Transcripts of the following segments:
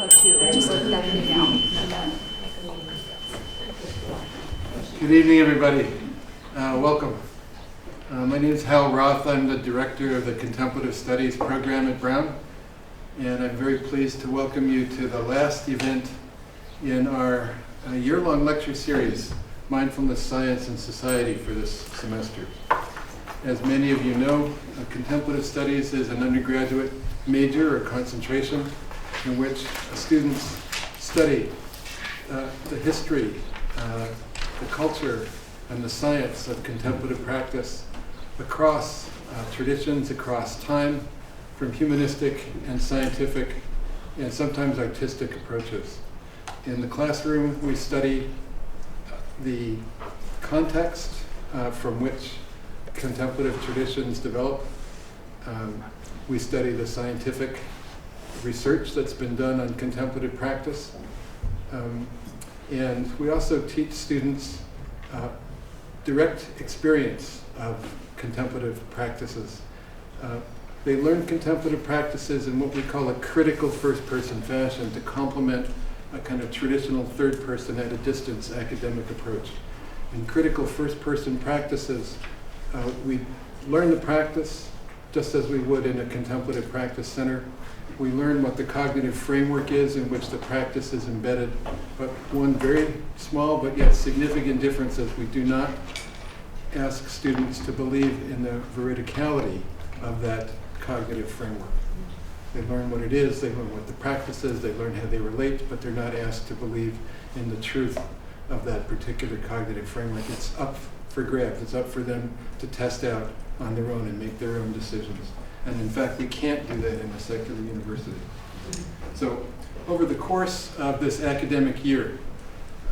Just put that thing down. Good evening, everybody. Welcome. My name is Hal Roth. I'm the director of the Contemplative Studies program at Brown, and I'm very pleased to welcome you to the last event in our year-long lecture series, Mindfulness, Science, and Society, for this semester. As many of you know, Contemplative Studies is an undergraduate major or concentration in which students study the history, the culture, and the science of contemplative practice across traditions, across time, from humanistic and scientific and sometimes artistic approaches. In the classroom, we study the context from which contemplative traditions develop. We study the scientific research that's been done on contemplative practice. And we also teach students direct experience of contemplative practices. They learn contemplative practices in what we call a critical first-person fashion to complement a kind of traditional third-person at a distance academic approach. In critical first-person practices, we learn the practice just as we would in a contemplative practice center. We learn what the cognitive framework is in which the practice is embedded, but one very small but yet significant difference is we do not ask students to believe in the veridicality of that cognitive framework. They learn what it is, they learn what the practice is, they learn how they relate, but they're not asked to believe in the truth of that particular cognitive framework. It's up for grabs. It's up for them to test out on their own and make their own decisions. And in fact, we can't do that in a secular university. So over the course of this academic year,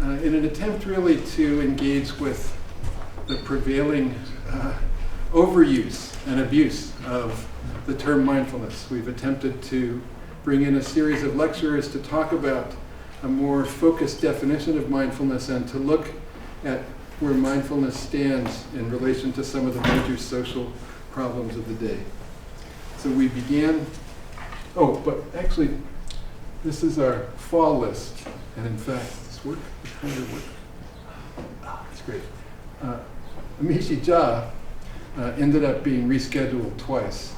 in an attempt really to engage with the prevailing overuse and abuse of the term mindfulness, we've attempted to bring in a series of lecturers to talk about a more focused definition of mindfulness and to look at where mindfulness stands in relation to some of the major social problems of the day. So we began, but actually, this is our fall list. And in fact, this work, this kind of work. It's great. Amishi Jha ended up being rescheduled twice.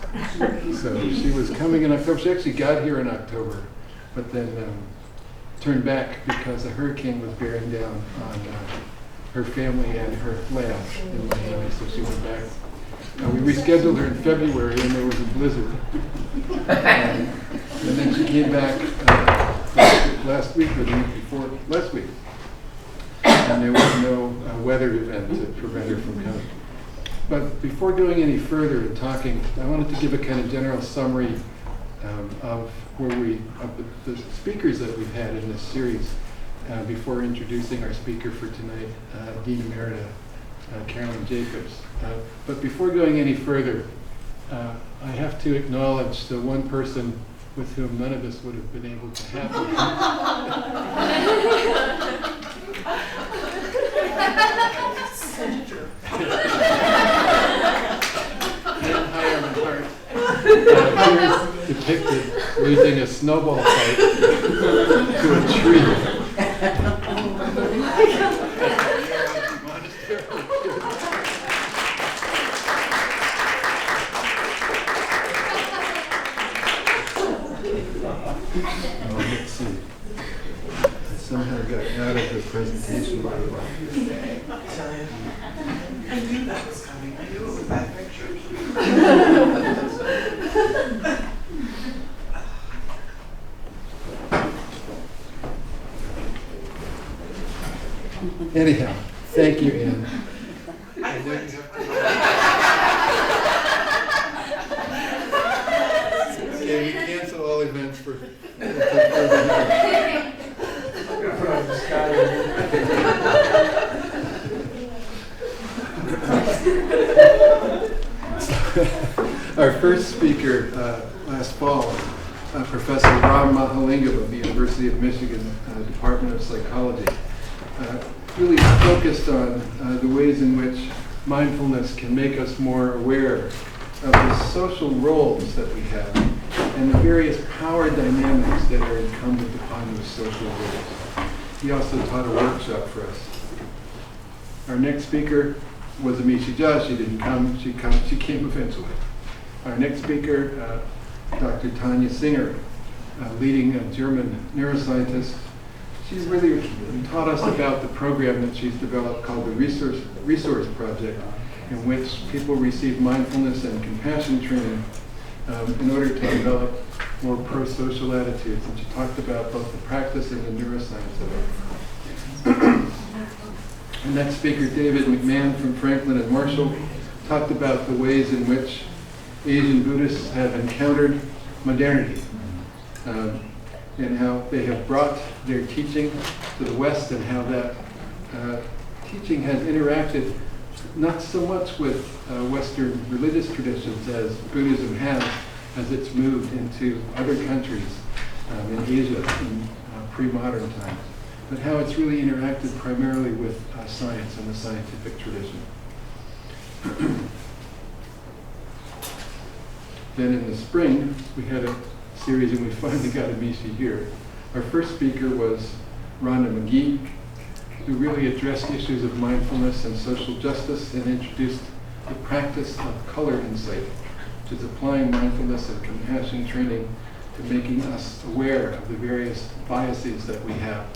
So she was coming in October. She actually got here in October, but then turned back because a hurricane was bearing down on her family and her lab in Miami, so she went back. We rescheduled her in February, and there was a blizzard. And then she came back last week, or the week before last week, and there was no weather event to prevent her from coming. But before going any further and talking, I wanted to give a kind of general summary of the speakers that we've had in this series before introducing our speaker for tonight, Dean Emerita, Carolyn Jacobs. But before going any further, I have to acknowledge the one person with whom none of us would have been able to happen. Here's depicted losing a snowball fight to a tree. Let's see. I somehow got out of the presentation by the way. I knew that was coming. I knew it was that picture. Anyhow, thank you, Anne. I know you have to. Okay, we cancel all events for. Our first speaker last fall, Professor Ram Mahalingam of the University of Michigan Department of Psychology, really focused on the ways in which mindfulness can make us more aware of the social roles that we have and the various power dynamics that are incumbent on those social rules. He also taught a workshop for us. Our next speaker was Amishi Jha. She didn't come. She came eventually. Our next speaker, Dr. Tanya Singer, leading a German neuroscientist. She's really taught us about the program that she's developed called the Resource Project, in which people receive mindfulness and compassion training in order to develop more pro-social attitudes. And she talked about both the practice and the neuroscience of it. The next speaker, David McMahon from Franklin and Marshall, talked about the ways in which Asian Buddhists have encountered modernity and how they have brought their teaching to the West, and how that teaching has interacted not so much with Western religious traditions as Buddhism has, as it's moved into other countries in Asia in pre-modern times, but how it's really interacted primarily with science and the scientific tradition. Then in the spring, we had a series, and we finally got Amishi here. Our first speaker was Rhonda McGee, who really addressed issues of mindfulness and social justice and introduced the practice of color insight, which is applying mindfulness and compassion training to making us aware of the various biases that we have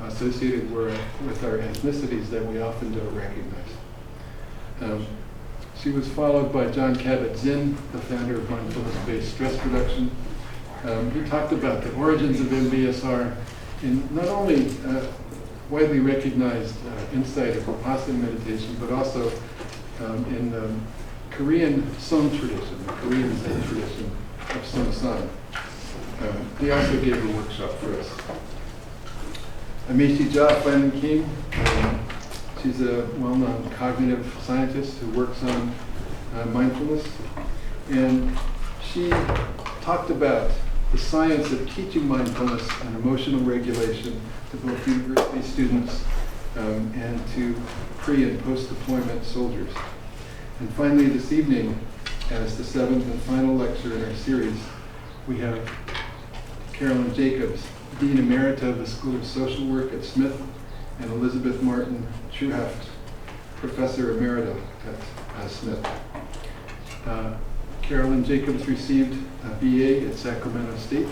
associated with our ethnicities that we often don't recognize. She was followed by John Kabat-Zinn, the founder of mindfulness-based stress reduction. He talked about the origins of MBSR in not only widely recognized insight of Vipassana meditation, but also in the Korean Song tradition, the Korean Zen tradition of Song. He also gave a workshop for us. Amishi Jha finally came. She's a well-known cognitive scientist who works on mindfulness. And she talked about the science of teaching mindfulness and emotional regulation to both university students and to pre- and post-deployment soldiers. And finally, this evening, as the seventh and final lecture in our series, we have Carolyn Jacobs, Dean Emerita of the School of Social Work at Smith, and Elizabeth Martin Treuhaft, Professor Emerita at Smith. Carolyn Jacobs received a BA at Sacramento State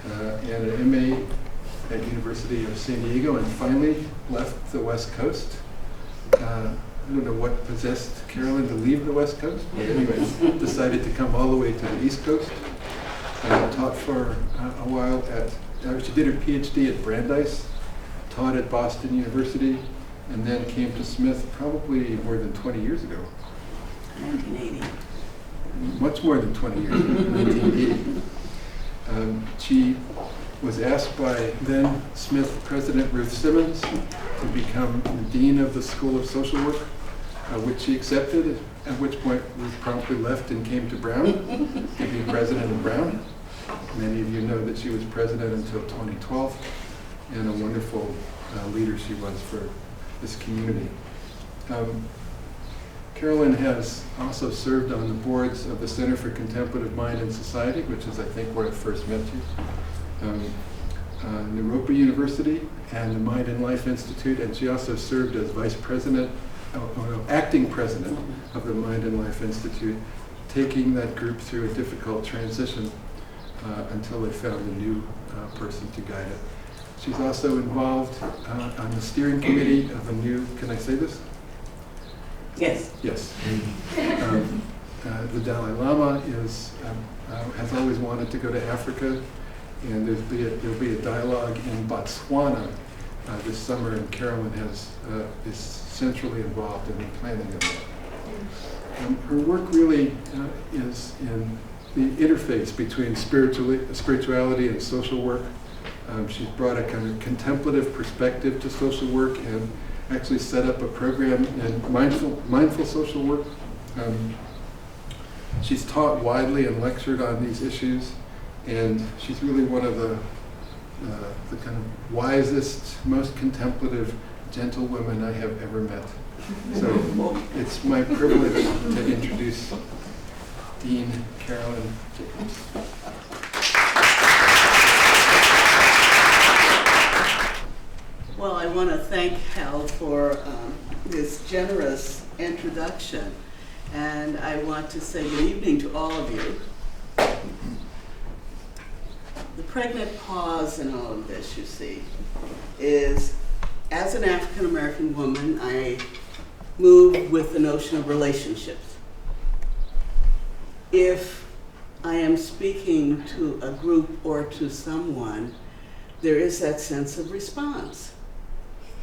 and an MA at University of San Diego, and finally left the West Coast. I don't know what possessed Carolyn to leave the West Coast, but anyways, decided to come all the way to the East Coast. Taught for a while she did her PhD at Brandeis, taught at Boston University, and then came to Smith probably more than 20 years ago. 1980. Much more than 20 years, 1980. She was asked by then Smith President Ruth Simmons to become the Dean of the School of Social Work, which she accepted, at which point Ruth promptly left and came to Brown to be president of Brown. Many of you know that she was president until 2012, and a wonderful leader she was for this community. Carolyn has also served on the boards of the Center for Contemplative Mind and Society, which is, I think, where I first met you, Naropa University, and the Mind and Life Institute, and she also served as acting president of the Mind and Life Institute, taking that group through a difficult transition until they found a new person to guide it. She's also involved on the steering committee of a new, can I say this? Yes. Yes. The Dalai Lama has always wanted to go to Africa, and there'll be a dialogue in Botswana this summer, and Carolyn is centrally involved in the planning of that. Her work really is in the interface between spirituality and social work. She's brought a kind of contemplative perspective to social work and actually set up a program in mindful social work. She's taught widely and lectured on these issues, and she's really one of the kind of wisest, most contemplative, gentle women I have ever met. So it's my privilege to introduce Dean Carolyn Jacobs. want to thank Hal for this generous introduction. And I want to say good evening to all of you. The pregnant pause in all of this, you see, is as an African American woman, I move with the notion of relationships. If I am speaking to a group or to someone, there is that sense of response,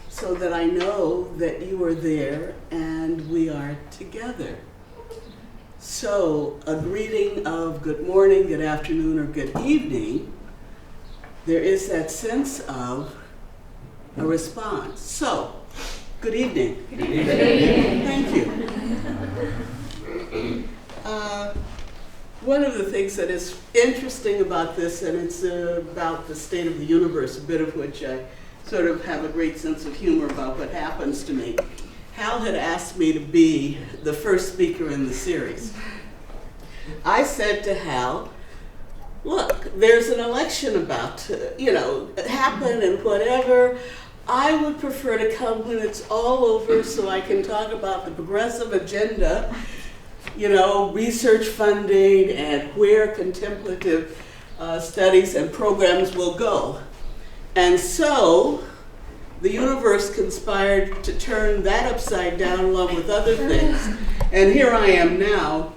so that I know that you are there and we are together. So a greeting of good morning, good afternoon, or good evening, there is that sense of a response. So, good evening. Good evening. Thank you. One of the things that is interesting about this, and it's about the state of the universe, a bit of which I sort of have a great sense of humor about what happens to me. Hal had asked me to be the first speaker in the series. I said to Hal, look, there's an election about to, happen and whatever. I would prefer to come when it's all over so I can talk about the progressive agenda, research funding and where contemplative studies and programs will go. And so the universe conspired to turn that upside down along with other things. And here I am now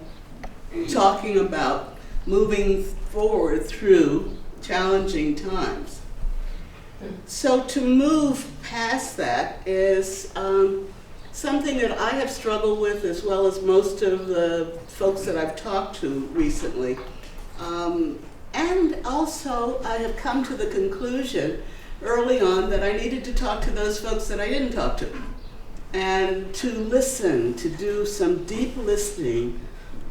talking about moving forward through challenging times. So to move past that is something that I have struggled with, as well as most of the folks that I've talked to recently. And also I have come to the conclusion early on that I needed to talk to those folks that I didn't talk to, and to listen, to do some deep listening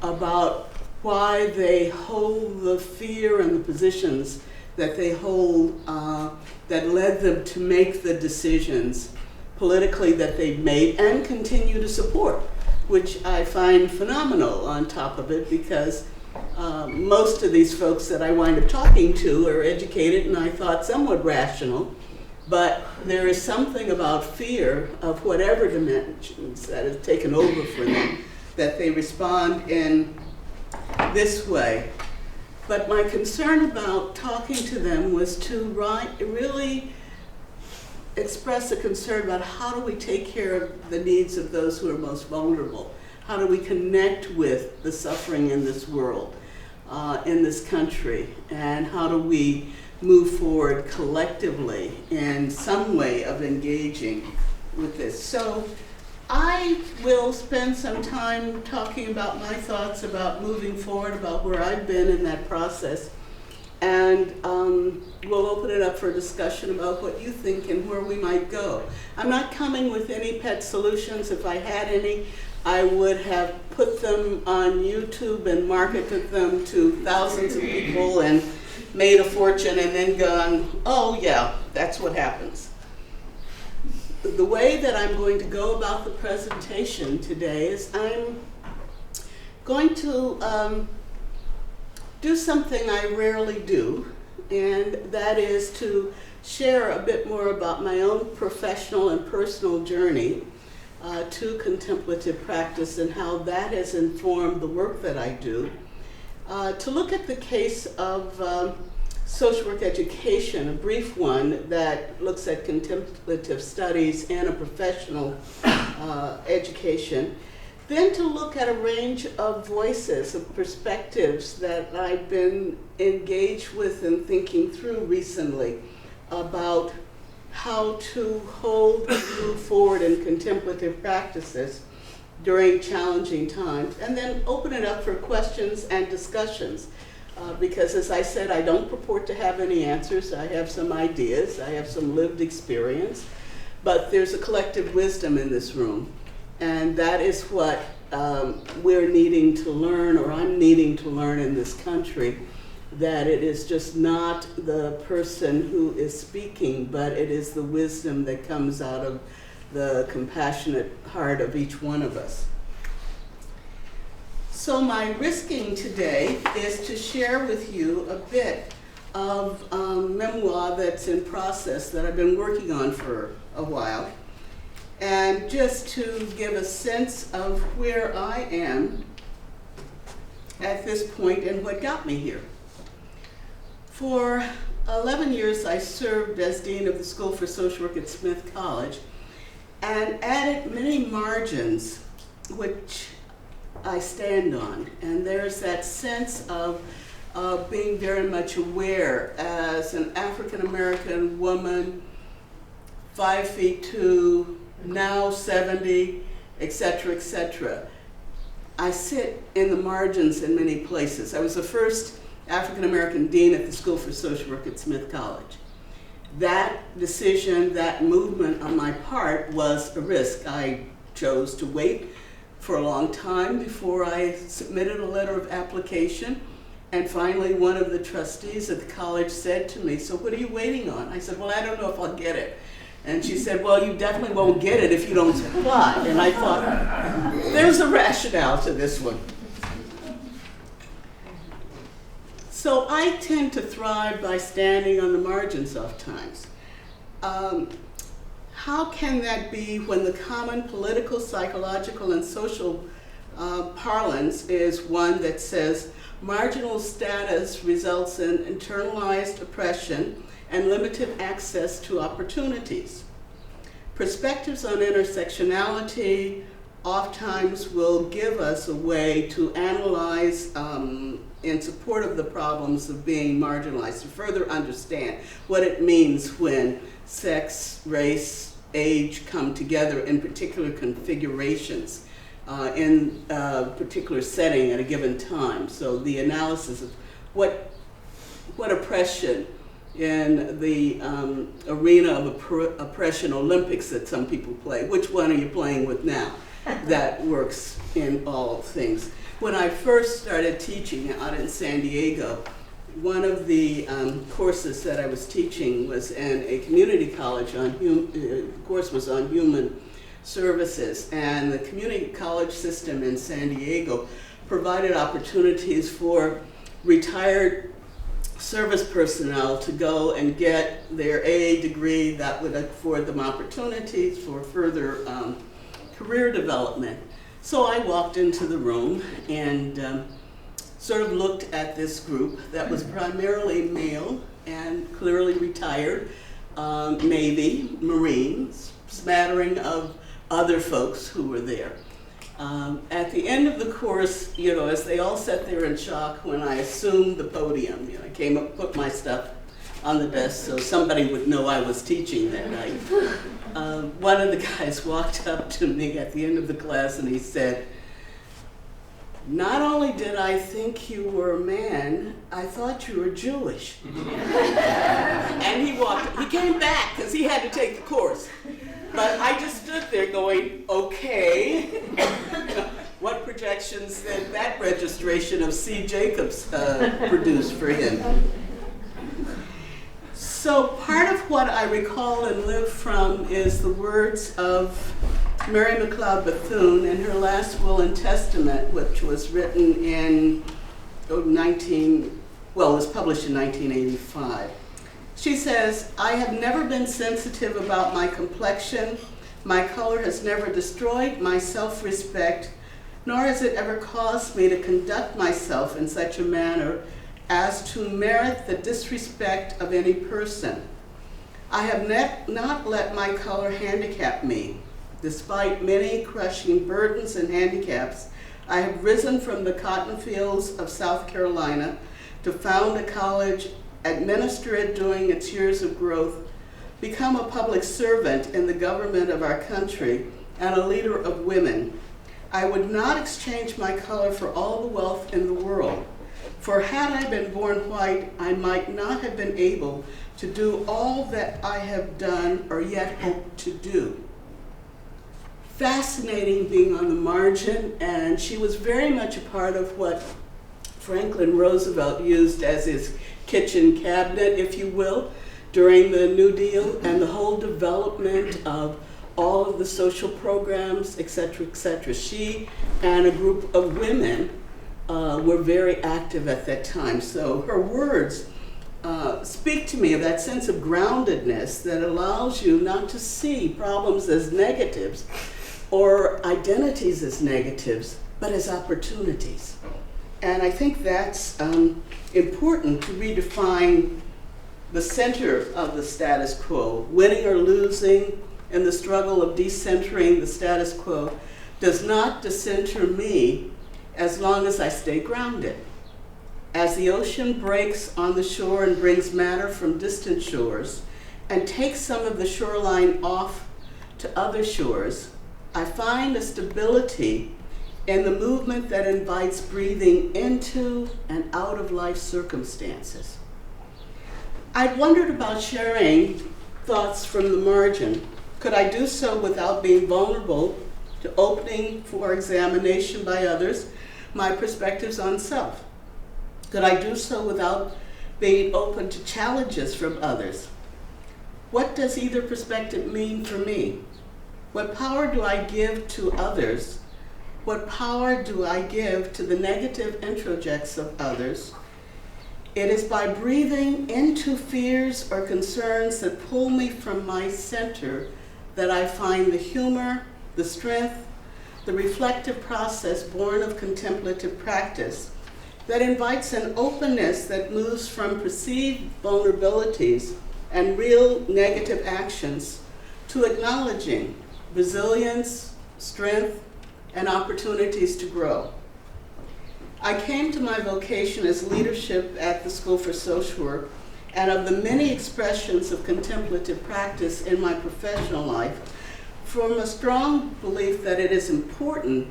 about why they hold the fear and the positions that they hold that led them to make the decisions politically that they've made and continue to support, which I find phenomenal on top of it, because most of these folks that I wind up talking to are educated and I thought somewhat rational, but there is something about fear of whatever dimensions that has taken over for them that they respond in this way. But my concern about talking to them was to really express a concern about how do we take care of the needs of those who are most vulnerable? How do we connect with the suffering in this world, in this country? And how do we move forward collectively in some way of engaging with this? So I will spend some time talking about my thoughts about moving forward, about where I've been in that process. And we'll open it up for discussion about what you think and where we might go. I'm not coming with any pet solutions. If I had any, I would have put them on YouTube and marketed them to thousands of people and made a fortune and then gone, oh yeah, that's what happens. The way that I'm going to go about the presentation today is I'm going to do something I rarely do, and that is to share a bit more about my own professional and personal journey to contemplative practice and how that has informed the work that I do. To look at the case of social work education, a brief one that looks at contemplative studies and a professional education. Then to look at a range of voices, of perspectives that I've been engaged with and thinking through recently about how to hold and move forward in contemplative practices during challenging times, and then open it up for questions and discussions. Because as I said, I don't purport to have any answers. I have some ideas, I have some lived experience, but there's a collective wisdom in this room. And that is what we're needing to learn, or I'm needing to learn in this country, that it is just not the person who is speaking, but it is the wisdom that comes out of the compassionate heart of each one of us. So my risking today is to share with you a bit of memoir that's in process that I've been working on for a while. And just to give a sense of where I am at this point and what got me here. For 11 years, I served as Dean of the School for Social Work at Smith College and added many margins which I stand on. And there's that sense of being very much aware as an African-American woman, 5'2", now 70, et cetera, et cetera. I sit in the margins in many places. I was the first African-American dean at the School for Social Work at Smith College. That decision, that movement on my part was a risk. I chose to wait for a long time before I submitted a letter of application. And finally, one of the trustees at the college said to me, "So what are you waiting on?" I said, "Well, I don't know if I'll get it." And she said, "Well, you definitely won't get it if you don't apply." And I thought, there's a rationale to this one. So I tend to thrive by standing on the margins oftentimes. How can that be when the common political, psychological, and social parlance is one that says marginal status results in internalized oppression and limited access to opportunities? Perspectives on intersectionality oftentimes will give us a way to analyze in support of the problems of being marginalized, to further understand what it means when sex, race, age come together in particular configurations in a particular setting at a given time. So the analysis of what oppression in the arena of oppression Olympics that some people play, which one are you playing with now? That works in all things. When I first started teaching out in San Diego, one of the courses that I was teaching was in a community college course was on human services, and the community college system in San Diego provided opportunities for retired service personnel to go and get their AA degree that would afford them opportunities for further career development. So I walked into the room and sort of looked at this group that was primarily male and clearly retired, Navy, Marines, smattering of other folks who were there. At the end of the course, you know, as they all sat there in shock when I assumed the podium, you know, I came up, put my stuff on the desk so somebody would know I was teaching that night. One of the guys walked up to me at the end of the class and he said, "Not only did I think you were a man, I thought you were Jewish." And he came back because he had to take the course. But I just stood there going, okay. What projections did that registration of C. Jacobs produce for him? So part of what I recall and live from is the words of Mary McLeod Bethune in her last will and testament, which was written in was published in 1985. She says, "I have never been sensitive about my complexion. My color has never destroyed my self-respect, nor has it ever caused me to conduct myself in such a manner as to merit the disrespect of any person. I have not let my color handicap me. Despite many crushing burdens and handicaps, I have risen from the cotton fields of South Carolina to found a college, administer it during its years of growth, become a public servant in the government of our country, and a leader of women. I would not exchange my color for all the wealth in the world. For had I been born white, I might not have been able to do all that I have done or yet hope to do." Fascinating being on the margin, and she was very much a part of what Franklin Roosevelt used as his kitchen cabinet, if you will, during the New Deal and the whole development of all of the social programs, et cetera, et cetera. She and a group of women were very active at that time. So her words speak to me of that sense of groundedness that allows you not to see problems as negatives or identities as negatives, but as opportunities. And I think that's important to redefine the center of the status quo. Winning or losing in the struggle of decentering the status quo does not decenter me as long as I stay grounded. As the ocean breaks on the shore and brings matter from distant shores and takes some of the shoreline off to other shores, I find a stability in the movement that invites breathing into and out of life circumstances. I'd wondered about sharing thoughts from the margin. Could I do so without being vulnerable to opening for examination by others my perspectives on self? Could I do so without being open to challenges from others? What does either perspective mean for me? What power do I give to others? What power do I give to the negative introjects of others? It is by breathing into fears or concerns that pull me from my center that I find the humor, the strength, the reflective process born of contemplative practice that invites an openness that moves from perceived vulnerabilities and real negative actions to acknowledging resilience, strength, and opportunities to grow. I came to my vocation as leadership at the School for Social Work, and of the many expressions of contemplative practice in my professional life, from a strong belief that it is important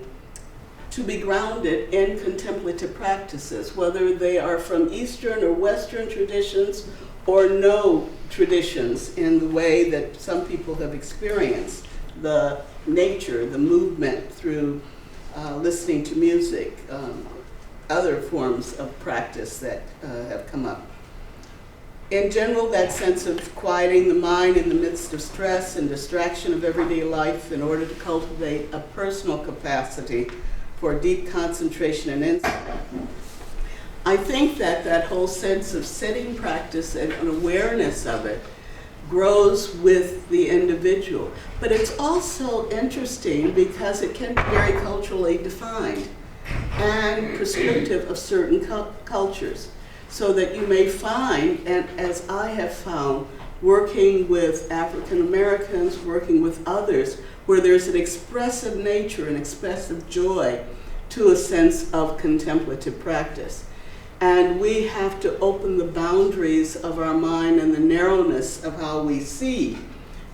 to be grounded in contemplative practices, whether they are from Eastern or Western traditions or no traditions in the way that some people have experienced the nature, the movement through listening to music, other forms of practice that have come up. In general, that sense of quieting the mind in the midst of stress and distraction of everyday life in order to cultivate a personal capacity for deep concentration and insight. I think that that whole sense of setting practice and an awareness of it grows with the individual. But it's also interesting because it can be very culturally defined and prescriptive of certain cultures. So that you may find, and as I have found, working with African Americans, working with others, where there's an expressive nature, an expressive joy to a sense of contemplative practice. And we have to open the boundaries of our mind and the narrowness of how we see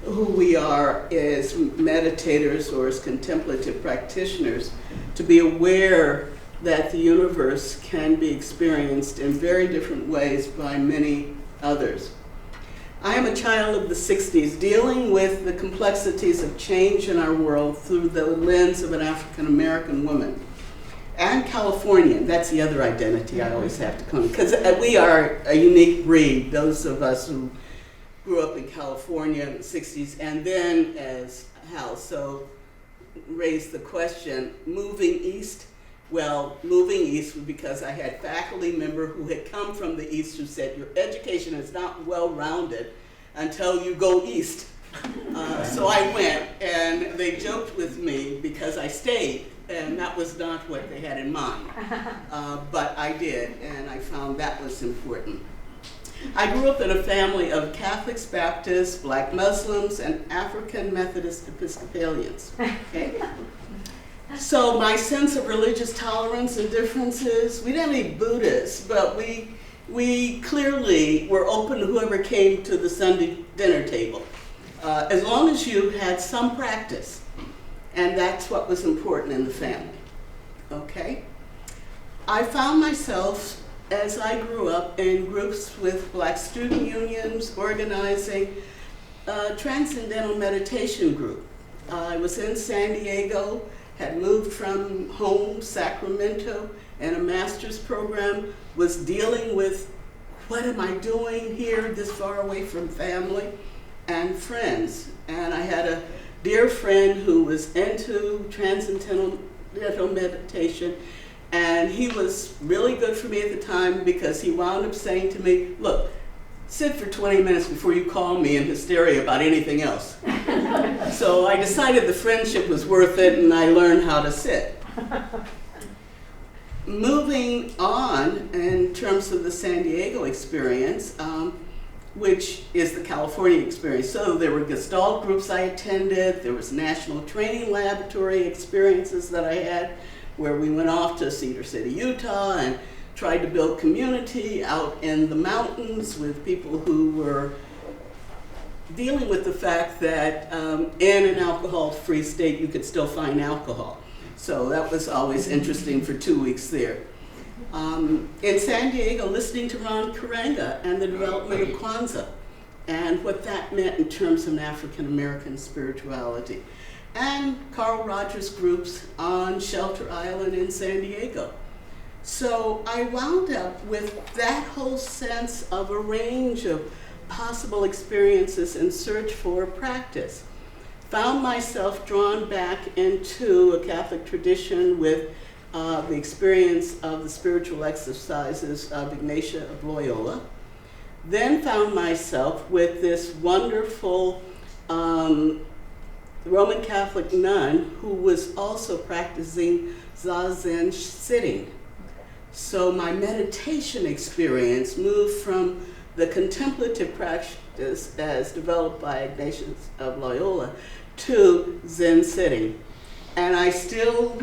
who we are as meditators or as contemplative practitioners to be aware that the universe can be experienced in very different ways by many others. I am a child of the 60s, dealing with the complexities of change in our world through the lens of an African American woman. And Californian, that's the other identity I always have to come, because we are a unique breed, those of us who grew up in California in the 60s, and then as Hal so raised the question, moving east. Well, moving east was because I had faculty member who had come from the east who said, your education is not well-rounded until you go east. So I went, and they joked with me because I stayed, and that was not what they had in mind. But I did, and I found that was important. I grew up in a family of Catholics, Baptists, Black Muslims, and African Methodist Episcopalians. Okay? So my sense of religious tolerance and differences, we didn't have any Buddhists, but we clearly were open to whoever came to the Sunday dinner table, as long as you had some practice. And that's what was important in the family, okay? I found myself, as I grew up, in groups with Black student unions, organizing a transcendental meditation group. I was in San Diego, had moved from home, Sacramento, and a master's program, was dealing with what am I doing here this far away from family and friends. And I had a dear friend who was into transcendental meditation, and he was really good for me at the time because he wound up saying to me, look, sit for 20 minutes before you call me in hysteria about anything else. So I decided the friendship was worth it, and I learned how to sit. Moving on in terms of the San Diego experience, which is the California experience. So there were Gestalt groups I attended, there was national training laboratory experiences that I had, where we went off to Cedar City, Utah, and tried to build community out in the mountains with people who were dealing with the fact that in an alcohol-free state you could still find alcohol. So that was always interesting for 2 weeks there. In San Diego, listening to Ron Karenga and the development of Kwanzaa and what that meant in terms of African American spirituality. And Carl Rogers groups on Shelter Island in San Diego. So I wound up with that whole sense of a range of possible experiences in search for practice. Found myself drawn back into a Catholic tradition with the experience of the spiritual exercises of Ignatia of Loyola. Then found myself with this wonderful Roman Catholic nun who was also practicing Zazen sitting. So my meditation experience moved from the contemplative practice as developed by Ignatius of Loyola to Zen sitting. And I still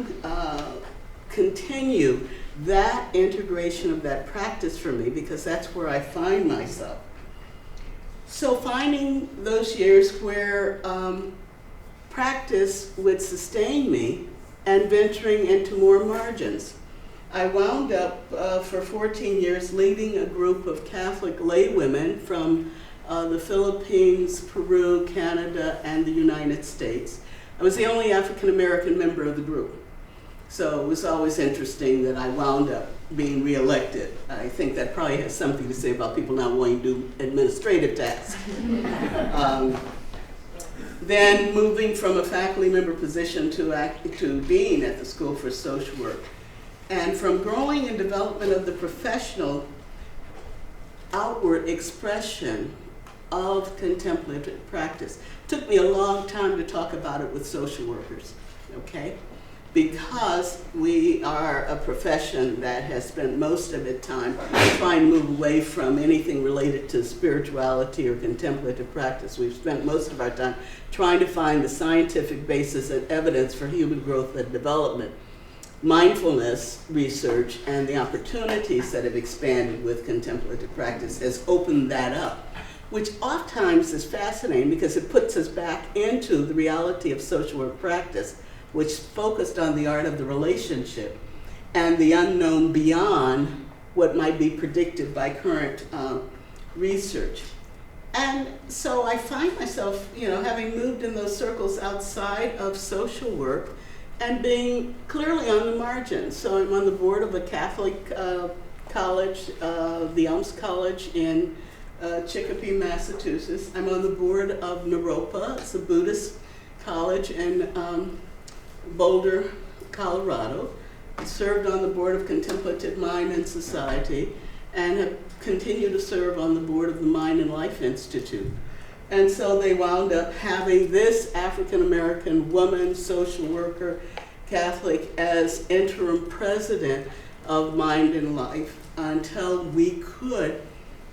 continue that integration of that practice for me because that's where I find myself. So finding those years where practice would sustain me and venturing into more margins. I wound up for 14 years leading a group of Catholic lay women from the Philippines, Peru, Canada, and the United States. I was the only African American member of the group. So it was always interesting that I wound up being reelected. I think that probably has something to say about people not wanting to do administrative tasks. Then moving from a faculty member position to dean at the School for Social Work. And from growing and development of the professional outward expression of contemplative practice. Took me a long time to talk about it with social workers, okay? Because we are a profession that has spent most of its time trying to move away from anything related to spirituality or contemplative practice. We've spent most of our time trying to find the scientific basis and evidence for human growth and development. Mindfulness research and the opportunities that have expanded with contemplative practice has opened that up, which oftentimes is fascinating because it puts us back into the reality of social work practice, which focused on the art of the relationship and the unknown beyond what might be predicted by current research. And so I find myself, having moved in those circles outside of social work and being clearly on the margins. So I'm on the board of a Catholic college, the Elms College in Chicopee, Massachusetts. I'm on the board of Naropa, it's a Buddhist college in Boulder, Colorado. I served on the board of Contemplative Mind and Society and have continued to serve on the board of the Mind and Life Institute. And so they wound up having this African American woman, social worker, Catholic, as interim president of Mind and Life until we could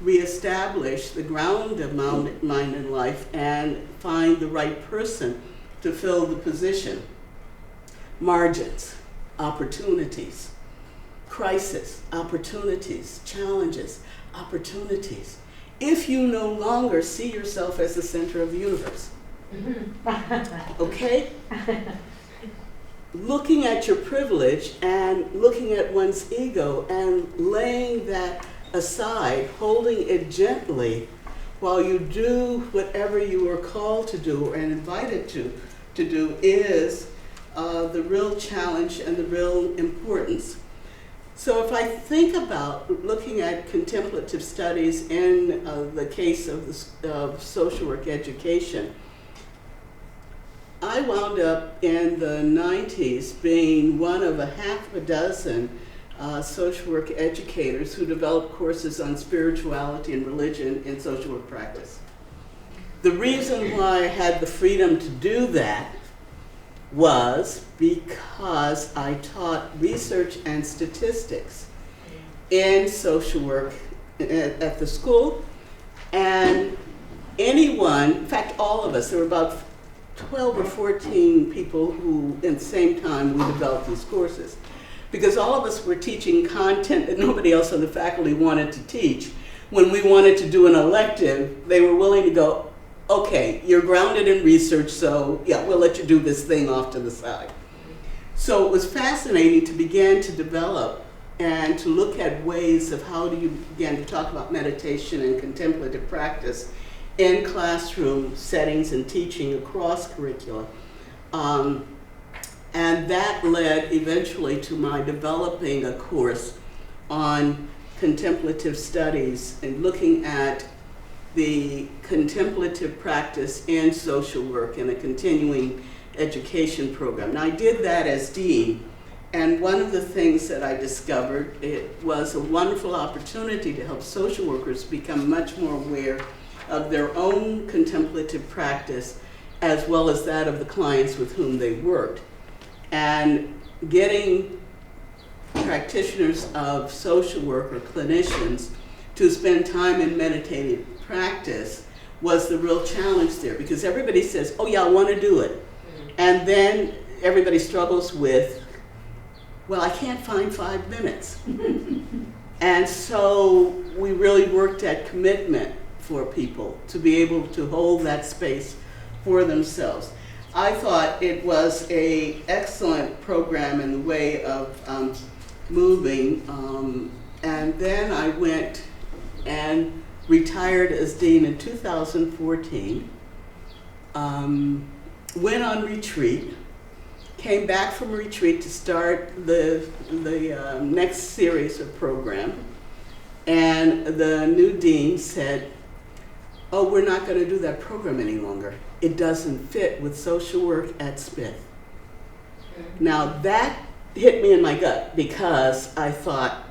reestablish the ground of Mind and Life and find the right person to fill the position. Margins, opportunities, crisis, opportunities, challenges, opportunities. If you no longer see yourself as the center of the universe, okay? Looking at your privilege and looking at one's ego and laying that aside, holding it gently while you do whatever you are called to do and invited to do is the real challenge and the real importance. So if I think about looking at contemplative studies in the case of social work education, I wound up in the 90s being one of a half a dozen social work educators who develop courses on spirituality and religion in social work practice. The reason why I had the freedom to do that was because I taught research and statistics in social work at the school, and anyone, in fact all of us, there were about 12 or 14 people who at the same time we developed these courses, because all of us were teaching content that nobody else on the faculty wanted to teach. When we wanted to do an elective, they were willing to go, okay, you're grounded in research, so yeah, we'll let you do this thing off to the side. So it was fascinating to begin to develop and to look at ways of how do you begin to talk about meditation and contemplative practice in classroom settings and teaching across curricula. And that led eventually to my developing a course on contemplative studies and looking at the contemplative practice in social work in a continuing education program. Now I did that as dean, and one of the things that I discovered, it was a wonderful opportunity to help social workers become much more aware of their own contemplative practice as well as that of the clients with whom they worked. And getting practitioners of social work or clinicians to spend time in meditative practice was the real challenge there, because everybody says, oh yeah, I want to do it. And then everybody struggles with, well, I can't find 5 minutes. And so we really worked at commitment for people to be able to hold that space for themselves. I thought it was an excellent program in the way of moving. And then I went and retired as dean in 2014, went on retreat, came back from retreat to start the next series of program, and the new dean said, oh, we're not going to do that program any longer. It doesn't fit with social work at Smith. Now that hit me in my gut, because I thought,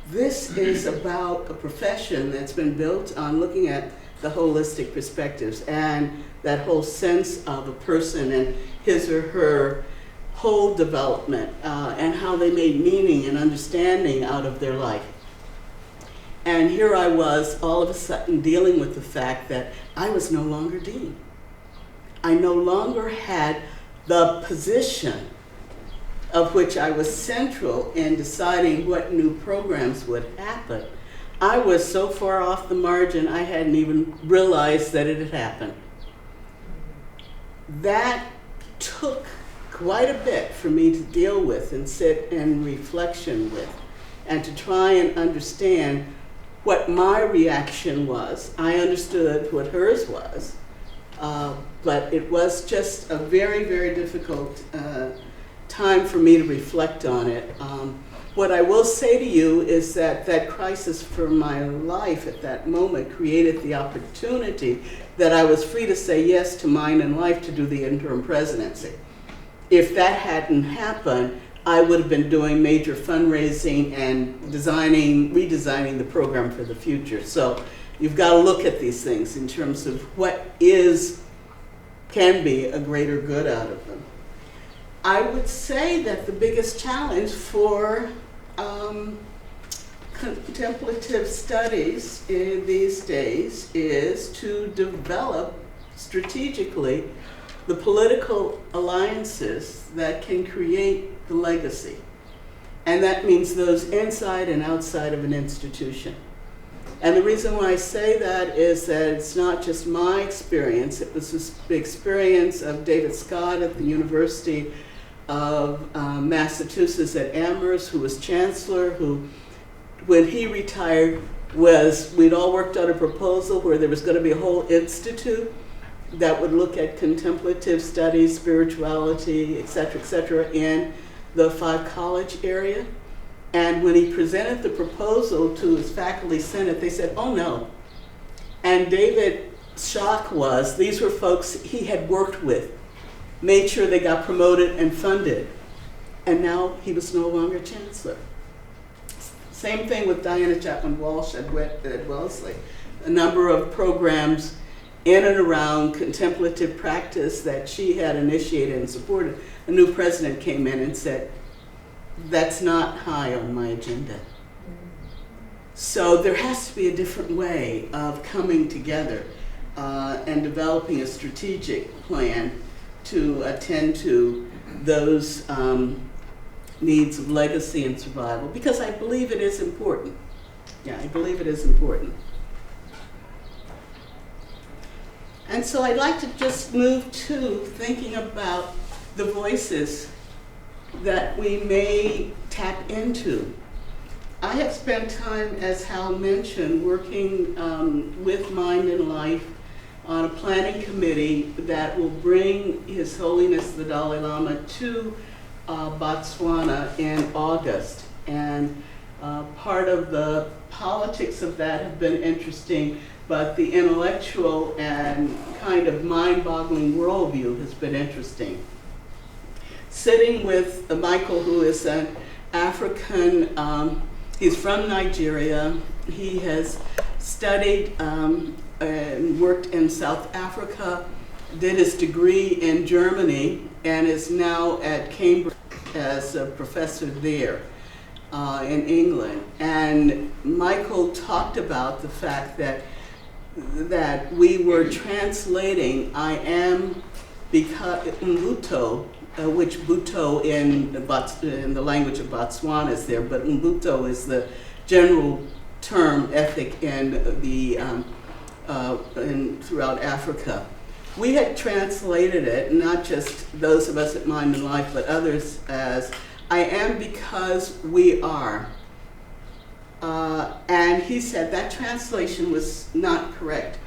this is about a profession that's been built on looking at the holistic perspectives and that whole sense of a person and his or her whole development and how they made meaning and understanding out of their life. And here I was all of a sudden dealing with the fact that I was no longer dean. I no longer had the position of which I was central in deciding what new programs would happen. I was so far off the margin, I hadn't even realized that it had happened. That took quite a bit for me to deal with and sit in reflection with, and to try and understand what my reaction was. I understood what hers was, but it was just a very, very difficult time for me to reflect on it. What I will say to you is that that crisis for my life at that moment created the opportunity that I was free to say yes to Mind and Life to do the interim presidency. If that hadn't happened, I would have been doing major fundraising and redesigning the program for the future. So you've got to look at these things in terms of what can be a greater good out of them. I would say that the biggest challenge for contemplative studies in these days is to develop strategically the political alliances that can create the legacy. And that means those inside and outside of an institution. And the reason why I say that is that it's not just my experience, it was the experience of David Scott at the University of Massachusetts at Amherst, who was chancellor, who, when he retired, we'd all worked on a proposal where there was going to be a whole institute that would look at contemplative studies, spirituality, et cetera, in the 5 college area. And when he presented the proposal to his faculty senate, they said, oh no. And David's shock was, these were folks he had worked with, made sure they got promoted and funded. and now he was no longer chancellor. Same thing with Diana Chapman Walsh at Wellesley. A number of programs in and around contemplative practice that she had initiated and supported. A new president came in and said, that's not high on my agenda. So there has to be a different way of coming together and developing a strategic plan to attend to those needs of legacy and survival, because I believe it is important. Yeah, I believe it is important. And so I'd like to just move to thinking about the voices that we may tap into. I have spent time, as Hal mentioned, working with Mind and Life on a planning committee that will bring His Holiness the Dalai Lama to Botswana in August. And part of the politics of that have been interesting, but the intellectual and kind of mind-boggling worldview has been interesting. Sitting with Michael, who is an African, he's from Nigeria. He has studied and worked in South Africa, did his degree in Germany, and is now at Cambridge as a professor there in England. And Michael talked about the fact that we were translating I am because Mbuto, which Buto in the language of Botswana is there, but Mbuto is the general term ethic in throughout Africa. We had translated it, not just those of us at Mind and Life, but others, as I am because we are. And he said that translation was not correct.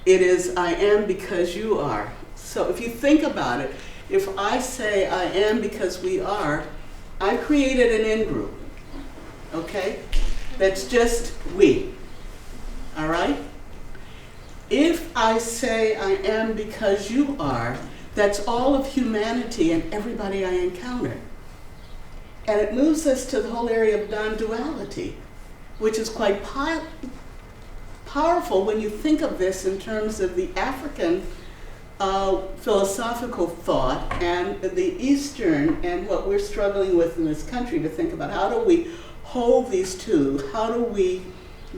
It is I am because you are. So if you think about it, if I say I am because we are, I created an in-group, okay? That's just we, all right? If I say I am because you are, that's all of humanity and everybody I encounter. And it moves us to the whole area of non-duality, which is quite powerful when you think of this in terms of the African philosophical thought and the Eastern, and what we're struggling with in this country to think about how do we hold these two, how do we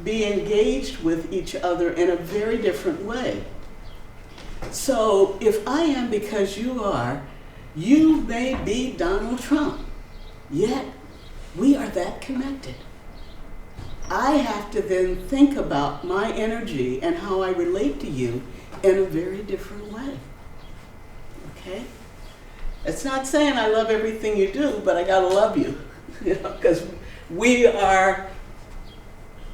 be engaged with each other in a very different way. So if I am because you are, you may be Donald Trump, yet we are that connected. I have to then think about my energy and how I relate to you in a very different way, okay? It's not saying I love everything you do, but I gotta love you, because we are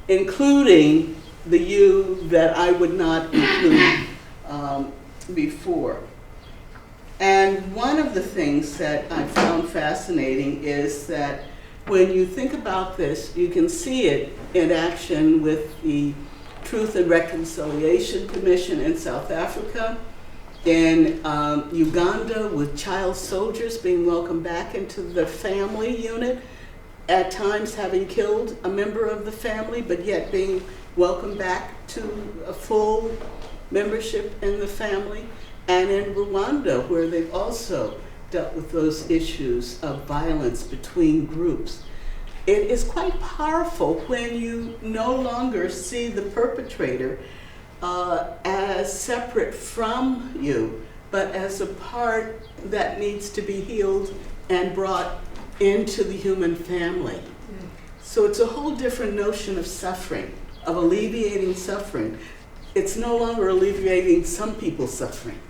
including the you that I would not include before. And one of the things that I found fascinating is that when you think about this, you can see it in action with the Truth and Reconciliation Commission in South Africa, in Uganda with child soldiers being welcomed back into the family unit, at times having killed a member of the family, but yet being welcomed back to a full membership in the family, and in Rwanda, where they've also dealt with those issues of violence between groups. It is quite powerful when you no longer see the perpetrator as separate from you, but as a part that needs to be healed and brought into the human family. So it's a whole different notion of suffering, of alleviating suffering. It's no longer alleviating some people's suffering.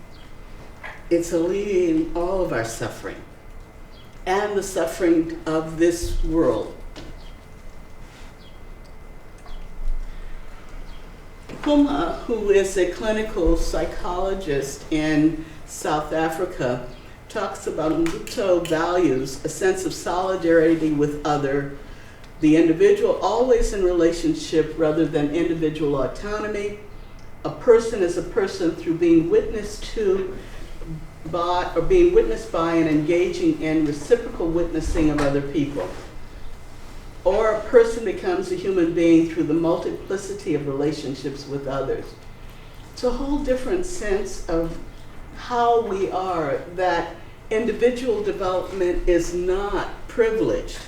It's alleviating all of our suffering and the suffering of this world. Puma, who is a clinical psychologist in South Africa, talks about Mbuto values, a sense of solidarity with the individual, always in relationship rather than individual autonomy. A person is a person through being witnessed to by, or being witnessed by and engaging in reciprocal witnessing of other people. Or a person becomes a human being through the multiplicity of relationships with others. It's a whole different sense of how we are, that individual development is not privileged.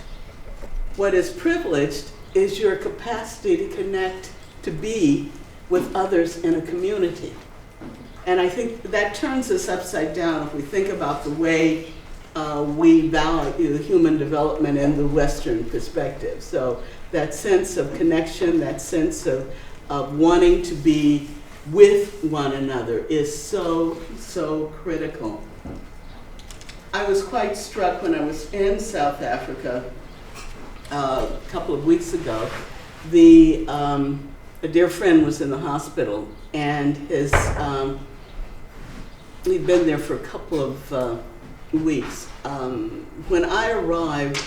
What is privileged is your capacity to connect, to be with others in a community. And I think that turns us upside down if we think about the way we value human development in the Western perspective. So that sense of connection, that sense of wanting to be with one another is so, so critical. I was quite struck when I was in South Africa a couple of weeks ago. A dear friend was in the hospital, and his he'd been there for a couple of weeks. When I arrived,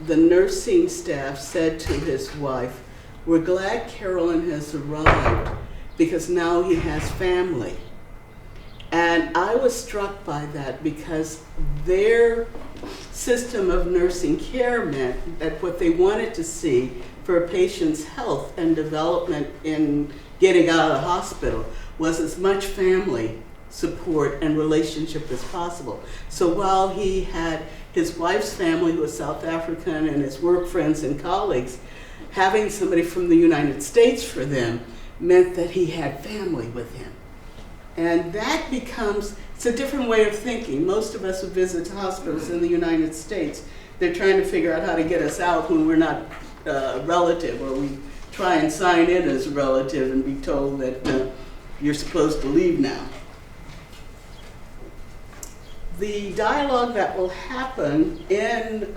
the nursing staff said to his wife, "We're glad Carolyn has arrived because now he has family." And I was struck by that because their system of nursing care meant that what they wanted to see for a patient's health and development in getting out of the hospital was as much family support and relationship as possible. So while he had his wife's family, who was South African, and his work friends and colleagues, having somebody from the United States for them meant that he had family with him. And that becomes, it's a different way of thinking. Most of us who visit hospitals in the United States, they're trying to figure out how to get us out when we're not a relative, or we try and sign in as a relative and be told that you're supposed to leave now. The dialogue that will happen in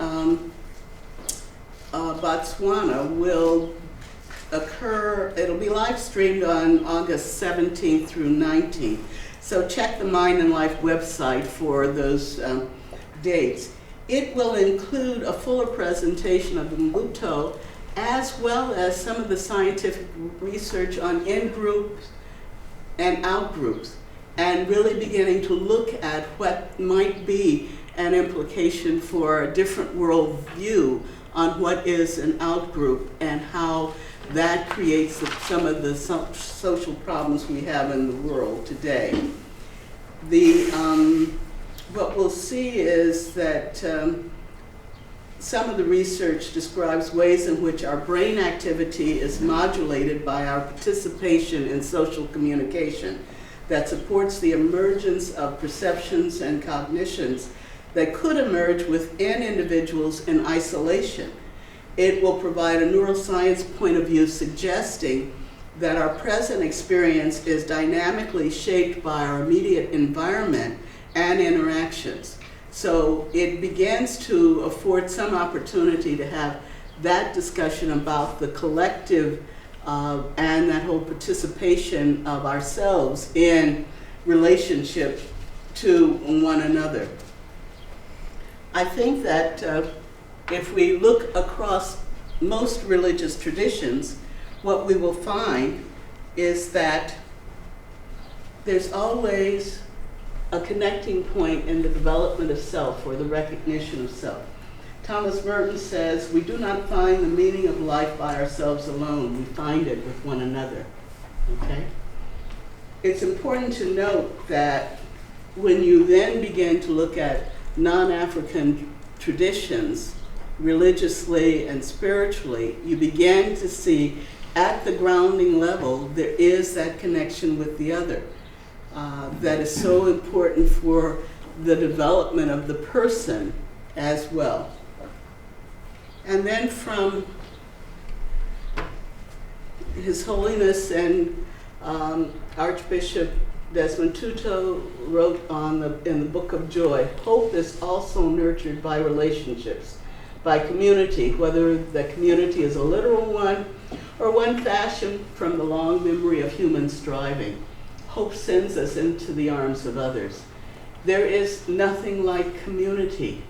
Botswana will occur, it'll be live streamed on August 17th through 19th. So check the Mind and Life website for those dates. It will include a fuller presentation of the Mbuto, as well as some of the scientific research on in-groups and out-groups, and really beginning to look at what might be an implication for a different world view on what is an out-group and how that creates some of the social problems we have in the world today. What we'll see is that some of the research describes ways in which our brain activity is modulated by our participation in social communication that supports the emergence of perceptions and cognitions that could emerge within individuals in isolation. It will provide a neuroscience point of view suggesting that our present experience is dynamically shaped by our immediate environment and interactions. So it begins to afford some opportunity to have that discussion about the collective and that whole participation of ourselves in relationship to one another. I think that if we look across most religious traditions, what we will find is that there's always a connecting point in the development of self, or the recognition of self. Thomas Merton says, "We do not find the meaning of life by ourselves alone, we find it with one another." Okay? It's important to note that when you then begin to look at non-African traditions, religiously and spiritually, you begin to see at the grounding level there is that connection with the other that is so important for the development of the person as well. And then from His Holiness and Archbishop Desmond Tutu wrote in the Book of Joy, hope is also nurtured by relationships, by community, whether the community is a literal one or one fashioned from the long memory of human striving. Hope sends us into the arms of others. There is nothing like community,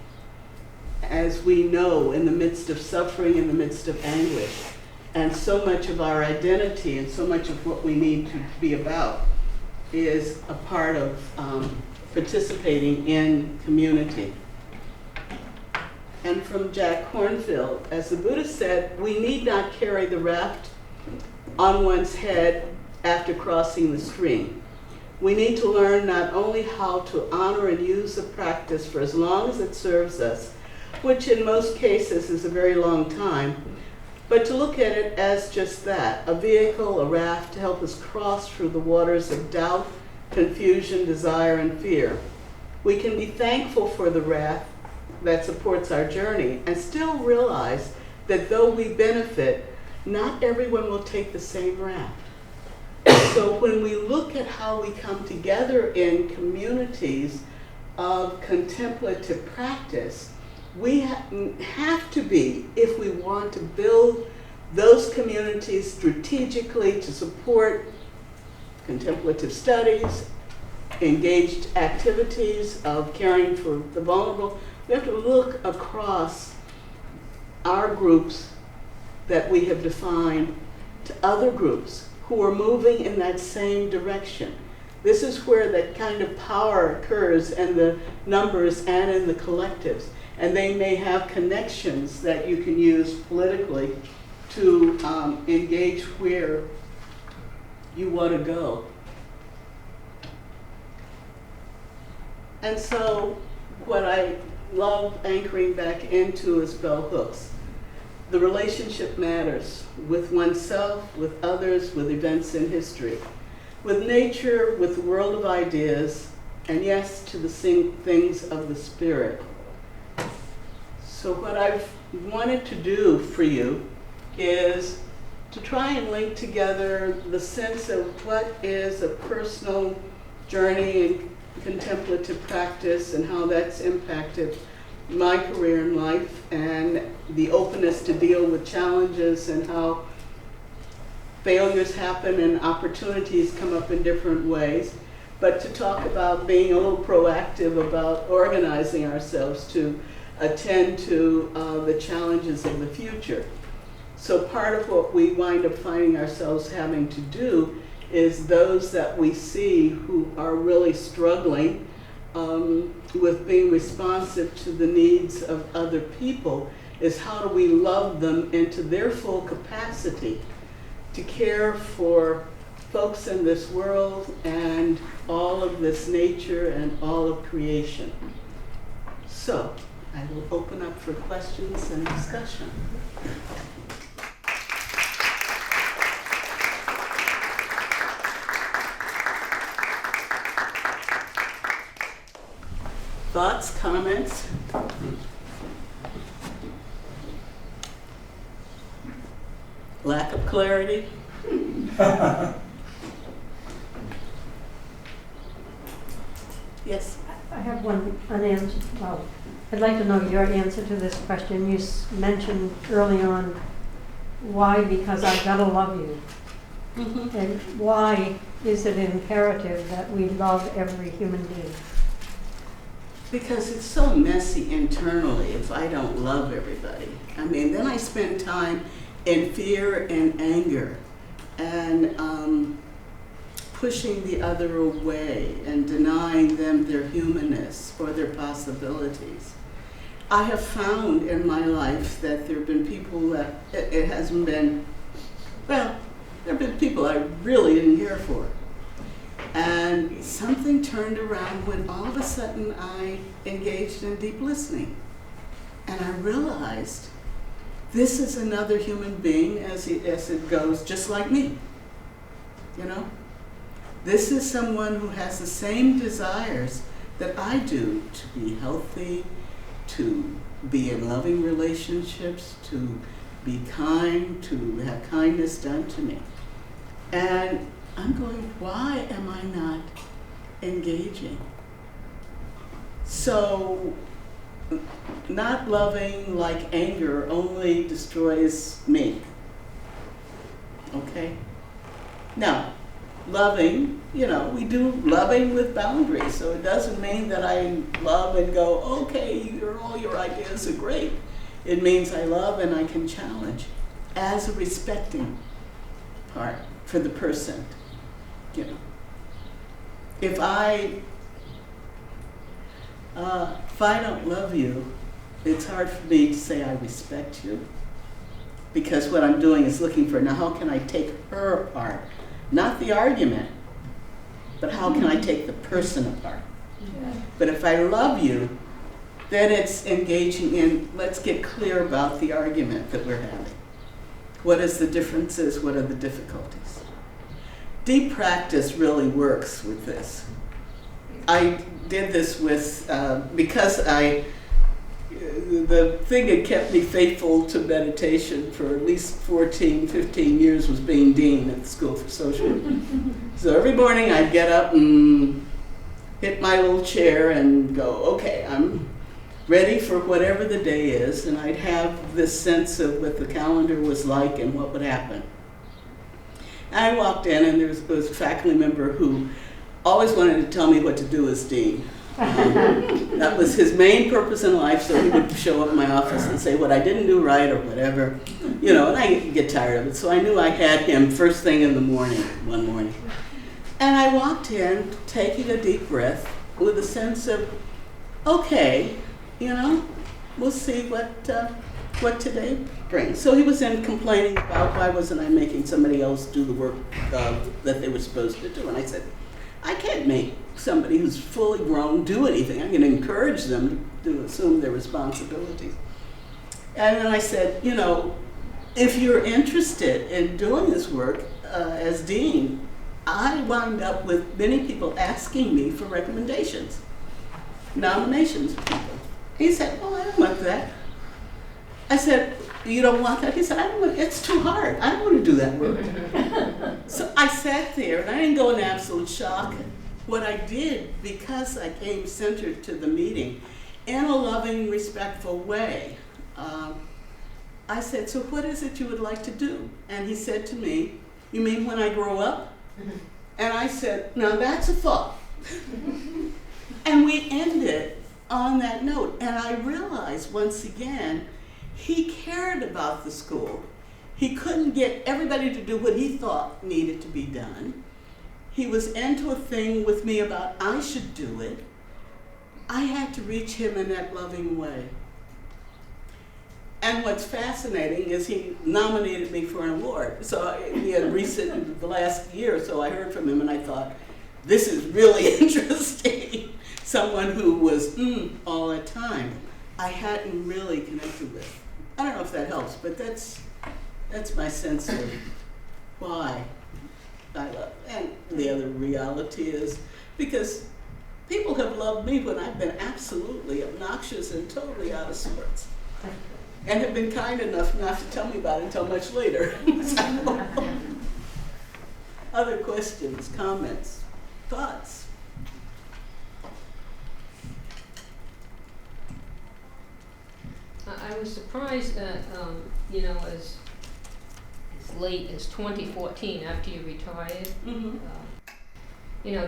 as we know, in the midst of suffering, in the midst of anguish. And so much of our identity and so much of what we need to be about is a part of participating in community. And from Jack Kornfield, as the Buddha said, we need not carry the raft on one's head after crossing the stream. We need to learn not only how to honor and use the practice for as long as it serves us, which in most cases is a very long time, but to look at it as just that, a vehicle, a raft to help us cross through the waters of doubt, confusion, desire, and fear. We can be thankful for the raft that supports our journey and still realize that though we benefit, not everyone will take the same raft. So when we look at how we come together in communities of contemplative practice, we have to be, if we want to build those communities strategically to support contemplative studies, engaged activities of caring for the vulnerable, we have to look across our groups that we have defined to other groups who are moving in that same direction. This is where that kind of power occurs in the numbers and in the collectives. And they may have connections that you can use politically to engage where you want to go. And so what I love anchoring back into is bell hooks. The relationship matters with oneself, with others, with events in history, with nature, with the world of ideas, and yes, to the things of the spirit. So what I've wanted to do for you is to try and link together the sense of what is a personal journey in contemplative practice and how that's impacted my career in life, and the openness to deal with challenges and how failures happen and opportunities come up in different ways, but to talk about being a little proactive about organizing ourselves to attend to the challenges of the future. So part of what we wind up finding ourselves having to do is those that we see who are really struggling with being responsive to the needs of other people, is how do we love them into their full capacity to care for folks in this world and all of this nature and all of creation. So I will open up for questions and discussion. Thoughts, comments? Lack of clarity? Yes? I have an answer. Well, I'd like to know your answer to this question. You mentioned early on, why? Because I gotta love you. Mm-hmm. And why is it imperative that we love every human being? Because it's so messy internally if I don't love everybody. I mean, then I spend time in fear and anger and pushing the other away and denying them their humanness or their possibilities. I have found in my life that there have been people that it hasn't been, well, there have been people I really didn't care for. And something turned around when all of a sudden I engaged in deep listening. And I realized this is another human being as it goes, just like me, you know? This is someone who has the same desires that I do, to be healthy, to be in loving relationships, to be kind, to have kindness done to me. And I'm going, why am I not engaging? So, not loving like anger only destroys me. Okay? Now, loving, you know, we do loving with boundaries, so it doesn't mean that I love and go, okay, all your ideas are great. It means I love and I can challenge as a respecting part for the person, you know. if I don't love you, it's hard for me to say I respect you, because what I'm doing is looking for, now how can I take her apart? Not the argument, but how can I take the person apart? But if I love you, then it's engaging in, let's get clear about the argument that we're having. What is the differences? What are the difficulties? Deep practice really works with this. I did this with, because the thing that kept me faithful to meditation for at least 14, 15 years was being dean at the School for Social Work. So every morning I'd get up and hit my little chair and go, okay, I'm ready for whatever the day is, and I'd have this sense of what the calendar was like and what would happen. And I walked in, and there was a faculty member who always wanted to tell me what to do as dean. That was his main purpose in life, so he would show up in my office and say what I didn't do right or whatever, and I get tired of it. So I knew I had him first thing in the morning, one morning. And I walked in, taking a deep breath, with a sense of, okay, we'll see what today brings. So he was in complaining about why wasn't I making somebody else do the work that they were supposed to do. And I said, I can't make somebody who's fully grown do anything. I can encourage them to assume their responsibilities. And then I said, if you're interested in doing this work as dean, I wound up with many people asking me for recommendations, nominations of people. He said, oh, I don't want that. I said, you don't want that? He said, I don't want, it's too hard. I don't want to do that work. So I sat there, and I didn't go in absolute shock. What I did, because I came centered to the meeting in a loving, respectful way, I said, so what is it you would like to do? And he said to me, you mean when I grow up? And I said, now that's a thought. And we ended on that note. And I realized once again, he cared about the school. He couldn't get everybody to do what he thought needed to be done. He was into a thing with me about I should do it. I had to reach him in that loving way. And what's fascinating is he nominated me for an award. So he had recent, the last year or so, I heard from him and I thought, this is really interesting. Someone who was all the time, I hadn't really connected with. I don't know if that helps, but that's my sense of why I love. And the other reality is because people have loved me when I've been absolutely obnoxious and totally out of sorts. And have been kind enough not to tell me about it until much later. Other questions, comments, thoughts? I was surprised that, as late as 2014, after you retired,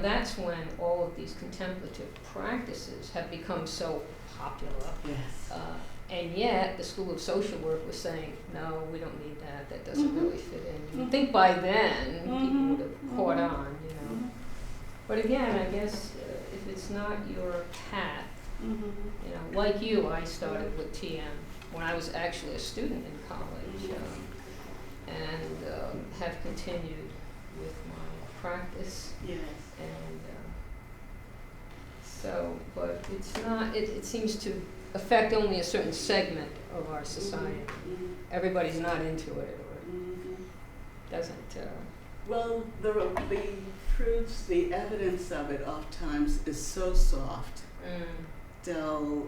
that's when all of these contemplative practices have become so popular. Yes. And yet, the School of Social Work was saying, no, we don't need that. That doesn't really fit in. You'd think by then, people would have caught on, But again, I guess if it's not your path, like you, I started with TM when I was actually a student in college, and have continued with my practice. Yes. And but it's not, it seems to affect only a certain segment of our society. Everybody's not into it or doesn't. Well, the proofs, the evidence of it oftentimes is so soft. They'll,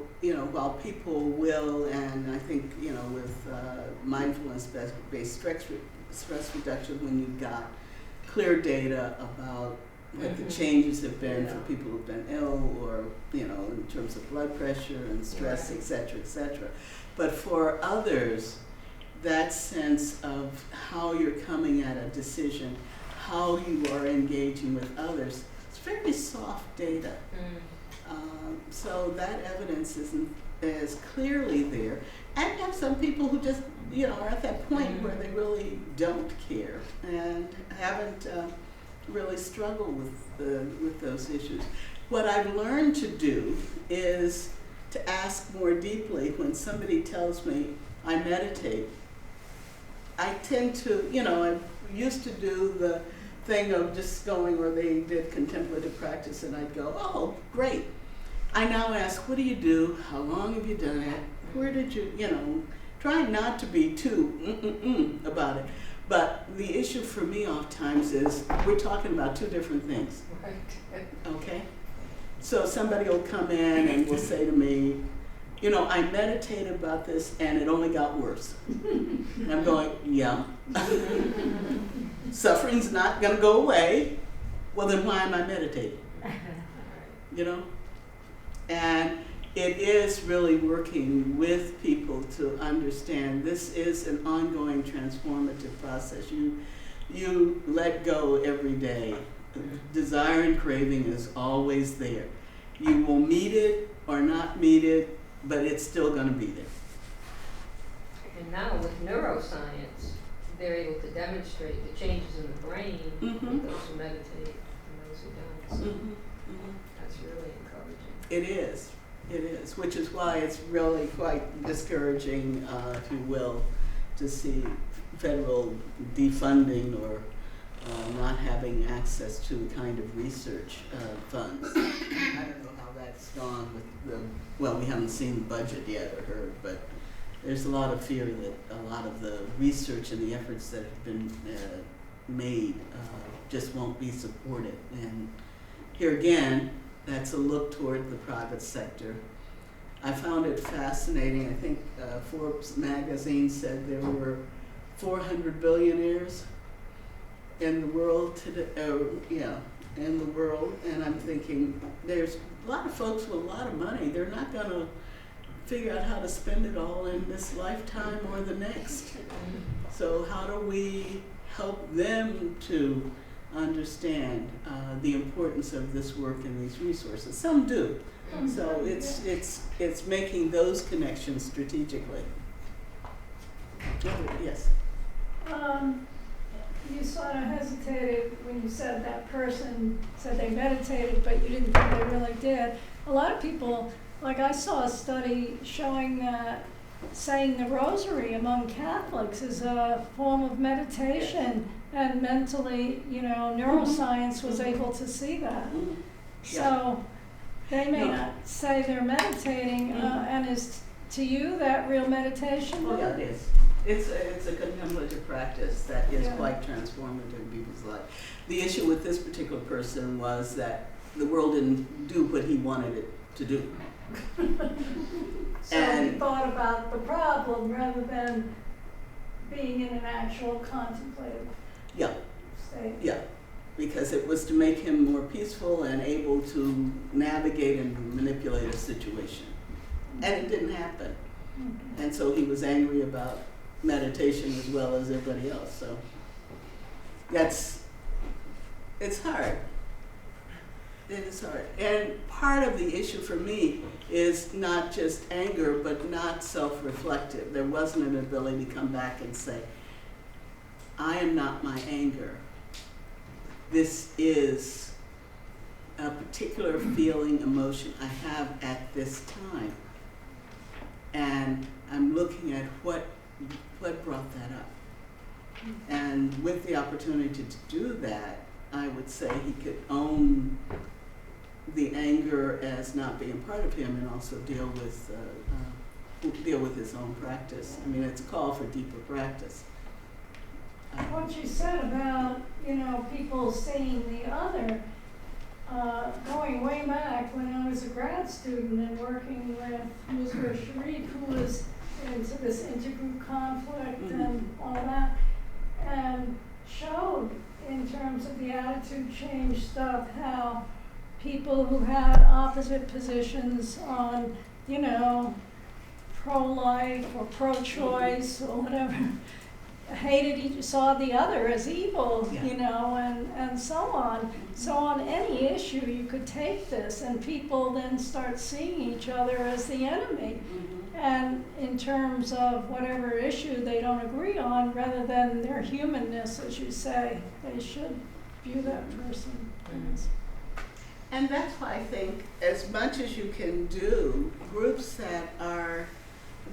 while people will, and I think, with mindfulness-based stress reduction, when you've got clear data about what the changes have been for people who've been ill or, in terms of blood pressure and stress, et cetera, But for others, that sense of how you're coming at a decision, how you are engaging with others, it's very soft data. So that evidence is clearly there. And you have some people who just, are at that point where they really don't care and haven't really struggle with those issues. What I've learned to do is to ask more deeply when somebody tells me I meditate. I tend to, I used to do the thing of just going where they did contemplative practice and I'd go, oh, great. I now ask, what do you do? How long have you done it? Where did you, trying not to be too about it. But the issue for me oftentimes is we're talking about two different things. Right. Okay? So somebody will come in and will say to me, I meditated about this and it only got worse. And I'm going, yeah. Suffering's not going to go away. Well, then why am I meditating? And it is really working with people to understand this is an ongoing transformative process. You let go every day. Desire and craving is always there. You will meet it or not meet it, but it's still going to be there. And now with neuroscience, they're able to demonstrate the changes in the brain with those who meditate and those who don't. So that's really encouraging. It is, which is why it's really quite discouraging, if you will, to see federal defunding or not having access to the kind of research funds. I don't know how that's gone with we haven't seen the budget yet or heard, but there's a lot of fear that a lot of the research and the efforts that have been made just won't be supported. And here again, that's a look toward the private sector. I found it fascinating. I think Forbes magazine said there were 400 billionaires in the world today. In the world, and I'm thinking there's a lot of folks with a lot of money. They're not going to figure out how to spend it all in this lifetime or the next. So how do we help them to understand the importance of this work and these resources? Some do. So it's making those connections strategically. Yes. You sort of hesitated when you said that person said they meditated, but you didn't think they really did. A lot of people, like I saw a study showing that saying the rosary among Catholics is a form of meditation, and mentally, neuroscience was able to see that. So they may not say they're meditating, and is to you that real meditation? Oh yeah, it is. It's a contemplative practice that is quite transformative in people's life. The issue with this particular person was that the world didn't do what he wanted it to do. So he thought about the problem rather than being in an actual contemplative state. Yeah, because it was to make him more peaceful and able to navigate and manipulate a situation. And it didn't happen. And so he was angry about meditation as well as everybody else. So it's hard. It is hard. And part of the issue for me is not just anger, but not self-reflective. There wasn't an ability to come back and say, I am not my anger. This is a particular feeling, emotion I have at this time. And I'm looking at what brought that up. And with the opportunity to do that, I would say he could own the anger as not being part of him and also deal with his own practice. I mean, it's a call for deeper practice. What you said about, people seeing the other, going way back when I was a grad student and working with Mr. Sharif, who was into this intergroup conflict and all that, and showed in terms of the attitude change stuff how people who had opposite positions on, pro-life or pro-choice or whatever, saw the other as evil, and so on. So on any issue you could take this and people then start seeing each other as the enemy. And in terms of whatever issue they don't agree on, rather than their humanness, as you say, they should view that person Mhm. as. And that's why I think as much as you can do, groups that are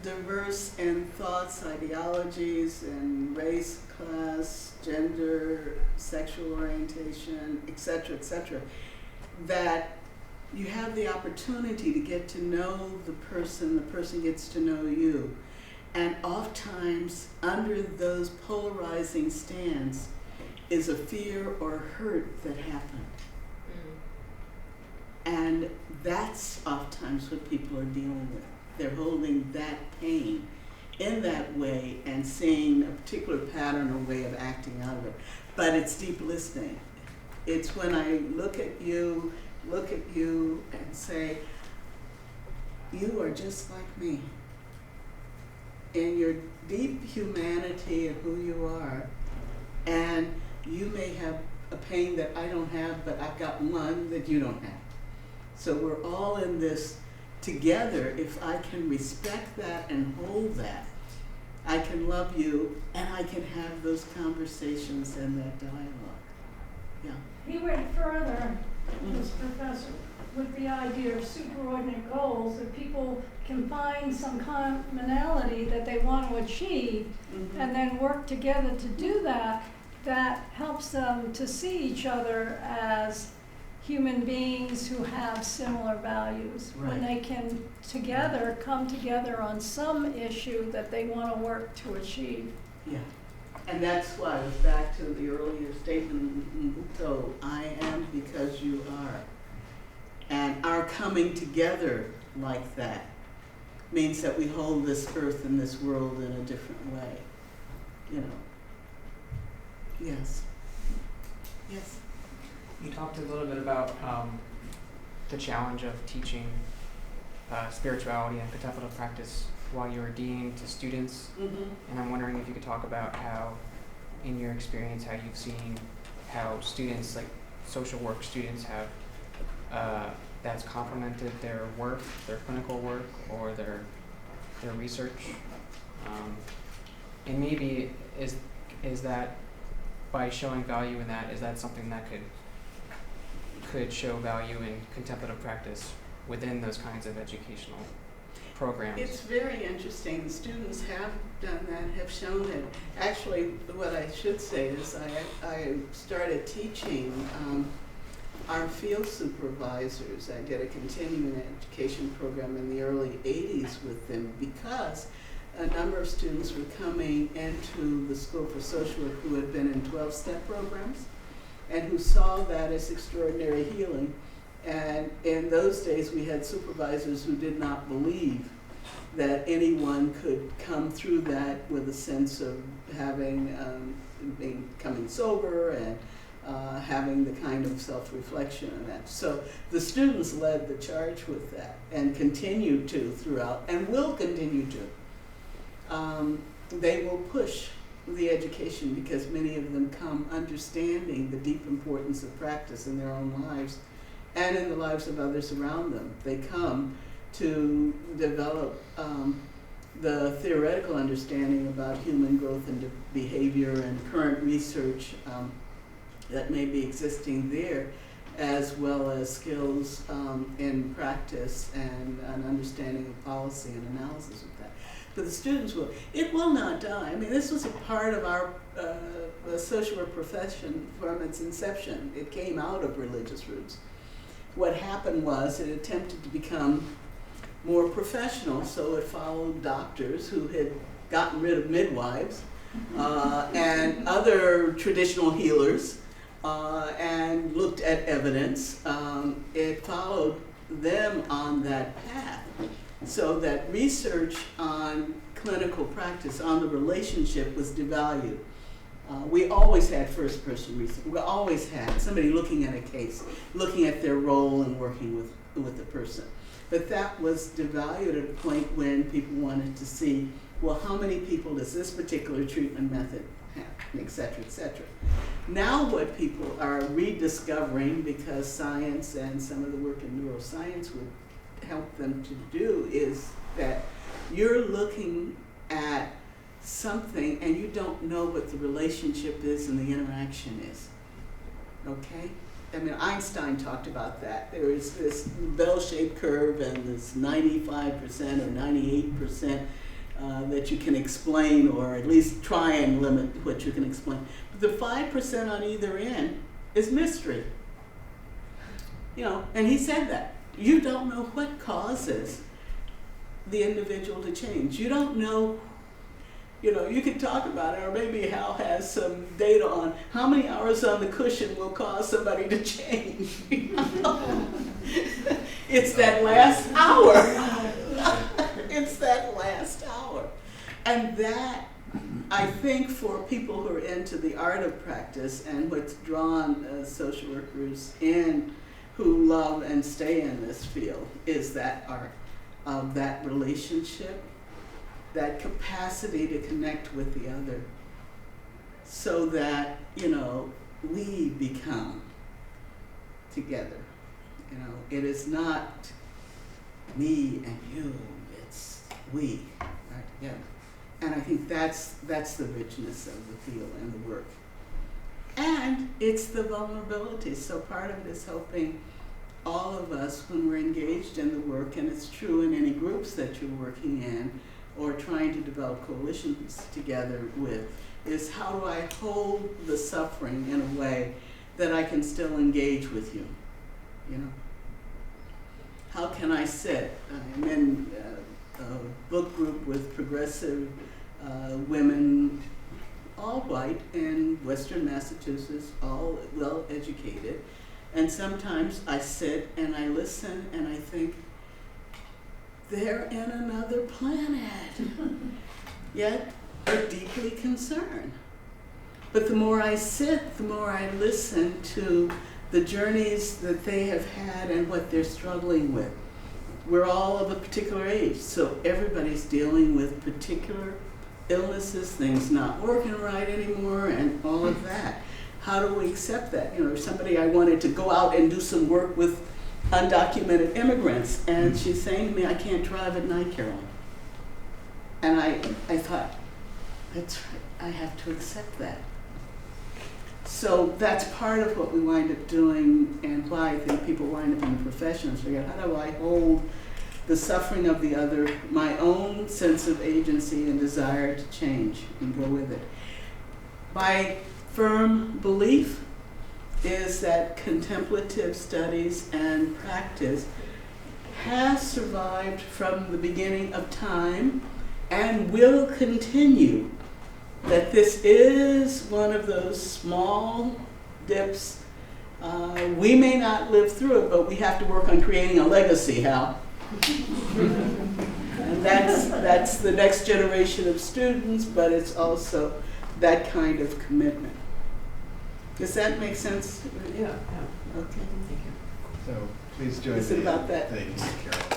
diverse in thoughts, ideologies, and race, class, gender, sexual orientation, et cetera, that you have the opportunity to get to know the person gets to know you. And oftentimes, under those polarizing stands is a fear or hurt that happened. And that's oftentimes what people are dealing with. They're holding that pain in that way and seeing a particular pattern or way of acting out of it. But it's deep listening. It's when I look at you and say, you are just like me. In your deep humanity and who you are, and you may have a pain that I don't have, but I've got one that you don't have. So we're all in this together. If I can respect that and hold that, I can love you and I can have those conversations and that dialogue. Yeah. He went further, this professor, with the idea of superordinate goals, that people can find some commonality that they want to achieve and then work together to do that. That helps them to see each other as human beings who have similar values. Right. When they can together come together on some issue that they want to work to achieve. Yeah. And that's why it's back to the earlier statement, so I am because you are. And our coming together like that means that we hold this earth and this world in a different way. You know. Yes. Yes. You talked a little bit about the challenge of teaching spirituality and contemplative practice while you were deaning to students, and I'm wondering if you could talk about how, in your experience, how you've seen how students, like social work students, have that's complemented their work, their clinical work, or their research, and maybe is that by showing value in that, is that something that could show value in contemplative practice within those kinds of educational programs? It's very interesting. The students have done that, have shown it. Actually, what I should say is I started teaching our field supervisors. I did a continuing education program in the early 80s with them because a number of students were coming into the School for Social Work who had been in 12-step programs and who saw that as extraordinary healing. And in those days, we had supervisors who did not believe that anyone could come through that with a sense of having, becoming sober and having the kind of self-reflection and that. So the students led the charge with that and continue to throughout and will continue to. They will push the education because many of them come understanding the deep importance of practice in their own lives and in the lives of others around them. They come to develop the theoretical understanding about human growth and behavior and current research that may be existing there, as well as skills in practice and an understanding of policy and analysis of that. But the students it will not die. I mean, this was a part of our social work profession from its inception. It came out of religious roots. What happened was it attempted to become more professional, so it followed doctors who had gotten rid of midwives and other traditional healers and looked at evidence. It followed them on that path, so that research on clinical practice, on the relationship, was devalued. We always had first-person research. We always had somebody looking at a case, looking at their role and working with the person. But that was devalued at a point when people wanted to see, well, how many people does this particular treatment method have, et cetera, et cetera. Now what people are rediscovering, because science and some of the work in neuroscience would help them to do, is that you're looking at something and you don't know what the relationship is and the interaction is. okay? I mean, Einstein talked about that. There is this bell-shaped curve and this 95% or 98% that you can explain, or at least try and limit what you can explain. But the 5% on either end is mystery. You know, and he said that. You don't know what causes the individual to change. You don't know, you know, you could talk about it, or maybe Hal has some data on how many hours on the cushion will cause somebody to change. It's that last hour. It's that last hour. And that, I think, for people who are into the art of practice and what's drawn social workers in who love and stay in this field, is that art of that relationship, that capacity to connect with the other, so that, you know, we become together. You know, it is not me and you, it's we are together. And I think that's the richness of the field and the work. And it's the vulnerability. So part of it is helping all of us when we're engaged in the work, and it's true in any groups that you're working in or trying to develop coalitions together with, is how do I hold the suffering in a way that I can still engage with you, you know? How can I sit? I'm in a book group with progressive women, all white in Western Massachusetts, all well educated. And sometimes I sit and I listen and I think, they're in another planet, yet they're deeply concerned. But the more I sit, the more I listen to the journeys that they have had and what they're struggling with. We're all of a particular age, so everybody's dealing with particular illnesses, things not working right anymore, and all of that. How do we accept that? You know, somebody, I wanted to go out and do some work with undocumented immigrants, and she's saying to me, I can't drive at night, Carolyn. And I thought, that's right, I have to accept that. So that's part of what we wind up doing, and why I think people wind up in the professions. Figure out, how do I hold the suffering of the other, my own sense of agency and desire to change and go with it. My firm belief is that contemplative studies and practice has survived from the beginning of time and will continue. That this is one of those small dips. We may not live through it, but we have to work on creating a legacy, Hal. And that's the next generation of students, but it's also that kind of commitment. Does that make sense? Yeah. Okay. Thank you. So please join Is it me about in that? thanking Carolyn.